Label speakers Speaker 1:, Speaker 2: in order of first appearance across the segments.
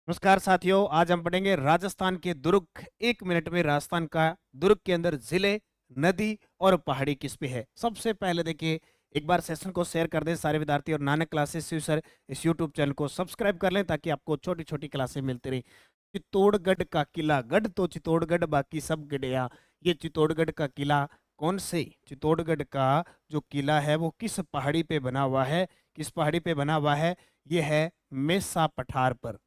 Speaker 1: नमस्कार साथियों, आज हम पढ़ेंगे राजस्थान के दुर्ग। 1 मिनट में राजस्थान का दुर्ग के अंदर जिले, नदी और पहाड़ी किस पे है। सबसे पहले देखिए, एक बार सेशन को शेयर कर दें सारे विद्यार्थी, और नानक क्लासेस सर इस यूट्यूब चैनल को सब्सक्राइब कर लें ताकि आपको छोटी छोटी क्लासें मिलती रही। चित्तौड़गढ़ का किला, गढ़ तो चित्तौड़गढ़, बाकी सब गढ़िया। ये चित्तौड़गढ़ का किला कौन से, चित्तौड़गढ़ का जो किला है वो किस पहाड़ी पे बना हुआ है, किस पहाड़ी पे बना हुआ है। ये है मेसा पठार पर,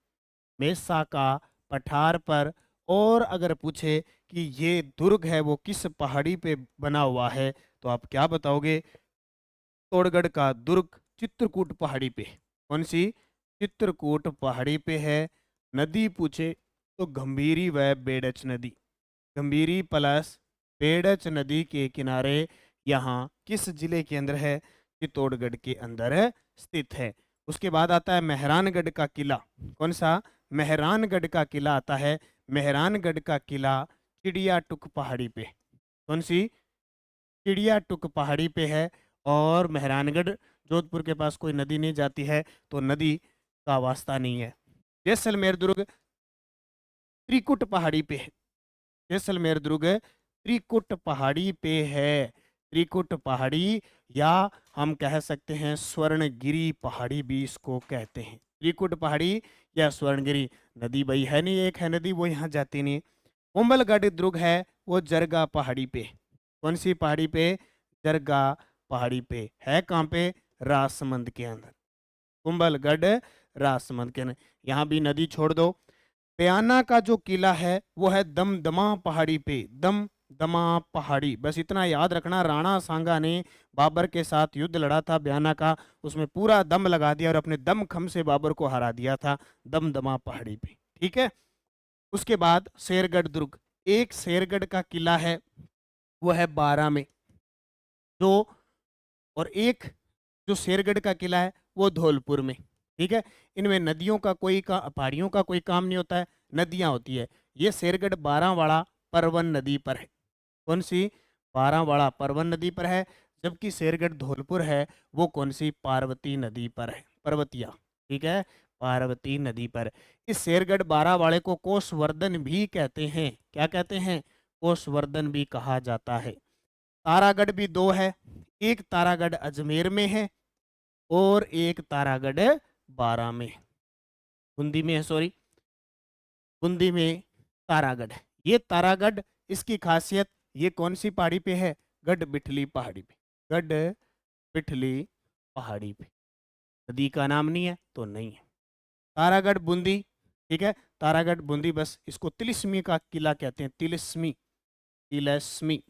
Speaker 1: मेसा का पठार पर। और अगर पूछे कि ये दुर्ग है वो किस पहाड़ी पे बना हुआ है, तो आप क्या बताओगे। चित्तौड़गढ़ का दुर्ग चित्रकूट पहाड़ी पे। कौन सी, चित्रकूट पहाड़ी पे है। नदी पूछे तो गंभीरी व बेडच नदी, गंभीरी प्लस बेडच नदी के किनारे यहाँ किस जिले के अंदर है, चित्तौड़गढ़ के अंदर स्थित है। उसके बाद आता है मेहरानगढ़ का किला। कौन सा, मेहरानगढ़ का किला आता है। मेहरानगढ़ का किला चिड़िया टुक पहाड़ी पे। कौन सी, चिड़िया टुक पहाड़ी पे है। और मेहरानगढ़, जोधपुर के पास कोई नदी नहीं जाती है तो नदी का वास्ता नहीं है। जैसलमेर दुर्ग त्रिकुट पहाड़ी पे है। जैसलमेर दुर्ग त्रिकुट पहाड़ी पे है। त्रिकुट पहाड़ी, या हम कह सकते हैं स्वर्णगिरी पहाड़ी भी इसको कहते हैं। त्रिकुट पहाड़ी या स्वर्णगिरी। नदी भाई है नहीं, एक है नदी वो यहाँ जाती नहीं। कुंभलगढ़ दुर्ग है वो जरगा पहाड़ी पे। कौन सी पहाड़ी पे, जरगा पहाड़ी पे है। कहाँ पे, राजसमंद के अंदर। कुंभलगढ़ राजसमंद के अंदर। यहाँ भी नदी छोड़ दो। बयाना का जो किला है वो है दमदमा पहाड़ी पे, दमदमा पहाड़ी। बस इतना याद रखना, राणा सांगा ने बाबर के साथ युद्ध लड़ा था बयाना का, उसमें पूरा दम लगा दिया और अपने दम खम से बाबर को हरा दिया था, दमदमा पहाड़ी पे। ठीक है। उसके बाद शेरगढ़ दुर्ग, एक शेरगढ़ का किला है वो है बारा में, जो, और एक जो शेरगढ़ का किला है वो धौलपुर में। ठीक है। इनमें नदियों का कोई पहाड़ियों का कोई काम नहीं होता है, नदियां होती है। ये शेरगढ़ बारावाड़ा परवन नदी पर है। कौन सी, बारावाड़ा परवन नदी पर है। जबकि शेरगढ़ धौलपुर है वो कौन सी, पार्वती नदी पर है, पर्वतिया। ठीक है, पार्वती नदी पर। इस शेरगढ़ बारावाड़े को कोषवर्धन भी कहते हैं। क्या कहते हैं, कोषवर्धन भी कहा जाता है। तारागढ़ भी दो है, एक तारागढ़ अजमेर में है और एक तारागढ़ बारा में, बूंदी में है, सॉरी, बूंदी में तारागढ़ है। ये तारागढ़, इसकी खासियत, ये कौन सी पहाड़ी पे है, गढ़ बिठली पहाड़ी पे, गढ़ बिठली पहाड़ी पे। नदी का नाम नहीं है तो नहीं है। तारागढ़ बूंदी, ठीक है, तारागढ़ बूंदी। बस इसको तिलिस्मी का किला कहते हैं, तिलिस्मी, तिलस्मी,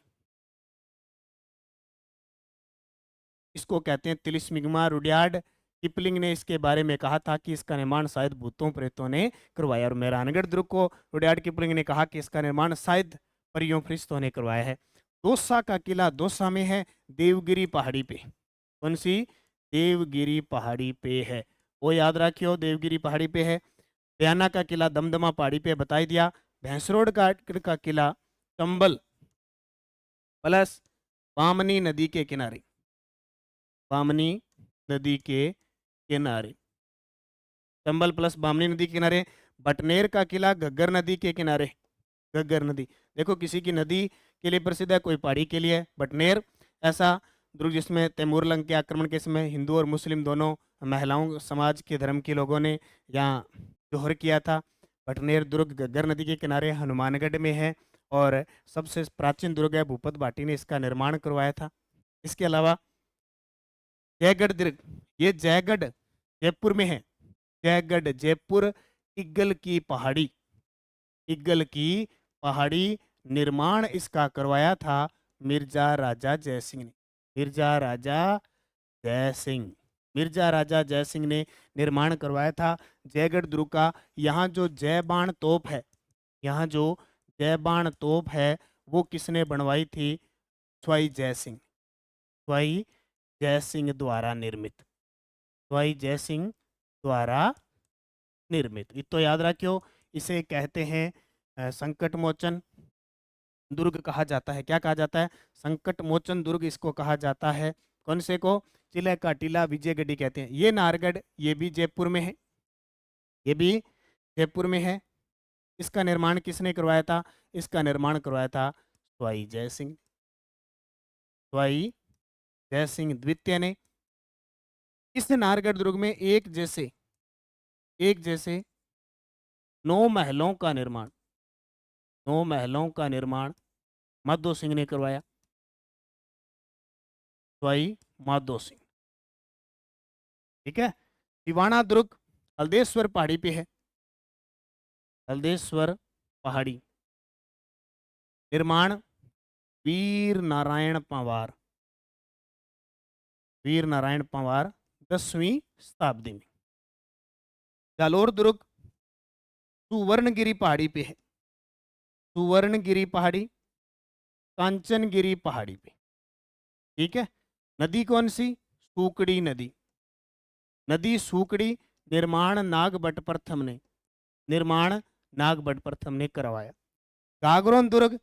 Speaker 1: इसको कहते हैं तिलिस्मिग्मा रुड्यार्ड। किपलिंग ने इसके बारे में कहा था कि इसका निर्माण शायद भूतों प्रेतों ने करवाया, और मेहरानगढ़ दुर्ग को रुड्यार्ड किपलिंग ने कहा कि इसका निर्माण शायद परियों फरिश्तों ने करवाया है। दौसा का किला दौसा में है, देवगिरी पहाड़ी पे। कौन सी, देवगिरी पहाड़ी पे है, वो याद रखियो, देवगिरी पहाड़ी पे है। बयाना का किला दमदमा पहाड़ी पे, बता ही दिया। भैंसरोड का किला चंबल प्लस बामनी नदी के किनारे, बामनी नदी के किनारे, चंबल प्लस बामनी नदी के किनारे। बटनेर का किला घग्गर नदी के किनारे, घग्गर नदी। देखो, किसी की नदी के लिए प्रसिद्ध है, कोई पहाड़ी के लिए है। बटनेर ऐसा दुर्ग जिसमें तैमूर लंग के आक्रमण के समय हिंदू और मुस्लिम दोनों महिलाओं समाज के धर्म के लोगों ने यहाँ जोहर किया था। बटनेर दुर्ग घग्गर नदी के किनारे हनुमानगढ़ में है, और सबसे प्राचीन दुर्ग है, भूपत भाटी ने इसका निर्माण करवाया था। इसके अलावा जयगढ़ दुर्ग, ये जयगढ़ जयपुर में है। जयगढ़ जयपुर, इग्गल की पहाड़ी, इग्गल की पहाड़ी। निर्माण इसका करवाया था मिर्जा राजा जयसिंह ने, मिर्जा राजा जयसिंह, मिर्जा राजा जयसिंह ने निर्माण करवाया था जयगढ़ दुर्ग का। यहाँ जो जयबाण तोप है, यहाँ जो जयबाण तोप है वो किसने बनवाई थी, स्वाई जयसिंह, स्वाई जयसिंह द्वारा निर्मित, स्वाई जयसिंह द्वारा निर्मित। ये तो याद रखियो। इसे कहते हैं संकट मोचन दुर्ग कहा जाता है। क्या कहा जाता है, संकट मोचन दुर्ग इसको कहा जाता है। कौन से को, चिल्य का टीला विजयगढ़ी कहते हैं। ये नाहरगढ़, ये भी जयपुर में है, ये भी जयपुर में है। इसका निर्माण किसने करवाया था? इसका निर्माण करवाया था स्वाई जय सिंह, स्वाई जय सिंह द्वितीय ने। इस नाहरगढ़ दुर्ग में एक जैसे 9 महलों का निर्माण, 9 महलों का निर्माण माधो सिंह ने करवाया, स्वाई माधो सिंह। ठीक है। सिवाना दुर्ग हल्देश्वर पहाड़ी पे है, हल्देश्वर पहाड़ी। निर्माण वीर नारायण पंवार, वीर नारायण पंवार 10वीं शताब्दी में। जालोर दुर्ग सुवर्णगिरी पहाड़ी पे है, सुवर्णगिरी पहाड़ी, कांचनगिरी पहाड़ी पे। ठीक है। नदी कौन सी? सूकड़ी नदी, नदी सूकड़ी। निर्माण नागभट्ट प्रथम ने, निर्माण नागभट्ट प्रथम ने करवाया। गागरोन दुर्ग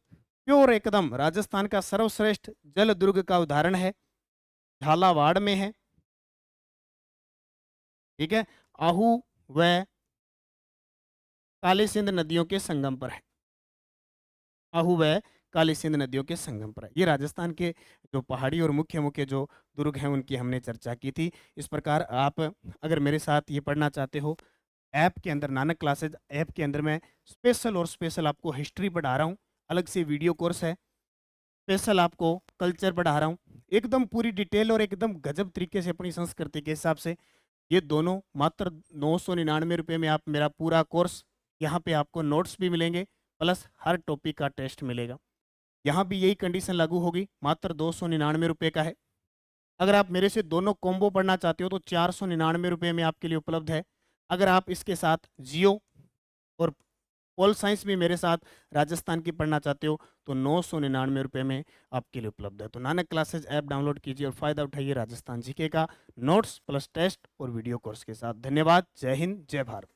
Speaker 1: प्योर एकदम राजस्थान का सर्वश्रेष्ठ जल दुर्ग का उदाहरण है, झालावाड़ में है। ठीक है। आहू व काली सिंध नदियों के संगम पर है, आहू व काली सिंध नदियों के संगम पर है। ये राजस्थान के जो पहाड़ी और मुख्य मुख्य जो दुर्ग हैं उनकी हमने चर्चा की थी। इस प्रकार आप अगर मेरे साथ ये पढ़ना चाहते हो, ऐप के अंदर नानक क्लासेज ऐप के अंदर मैं स्पेशल आपको हिस्ट्री पढ़ा रहा हूँ, अलग से वीडियो कोर्स है, स्पेशल आपको कल्चर पढ़ा रहा हूँ, एकदम पूरी डिटेल और एकदम गजब तरीके से अपनी संस्कृति के हिसाब से। ये दोनों मात्र 999 रुपये में आप मेरा पूरा कोर्स, यहाँ पे आपको नोट्स भी मिलेंगे प्लस हर टॉपिक का टेस्ट मिलेगा। यहाँ भी यही कंडीशन लागू होगी, मात्र 299 रुपये का है। अगर आप मेरे से दोनों कॉम्बो पढ़ना चाहते हो तो 499 रुपये में आपके लिए उपलब्ध है। अगर आप इसके साथ जियो और पोल साइंस भी मेरे साथ राजस्थान की पढ़ना चाहते हो तो 999 रुपये में आपके लिए उपलब्ध है। तो नानक क्लासेज ऐप डाउनलोड कीजिए और फायदा उठाइए राजस्थान जीके का नोट्स प्लस टेस्ट और वीडियो कोर्स के साथ। धन्यवाद। जय हिंद, जय भारत।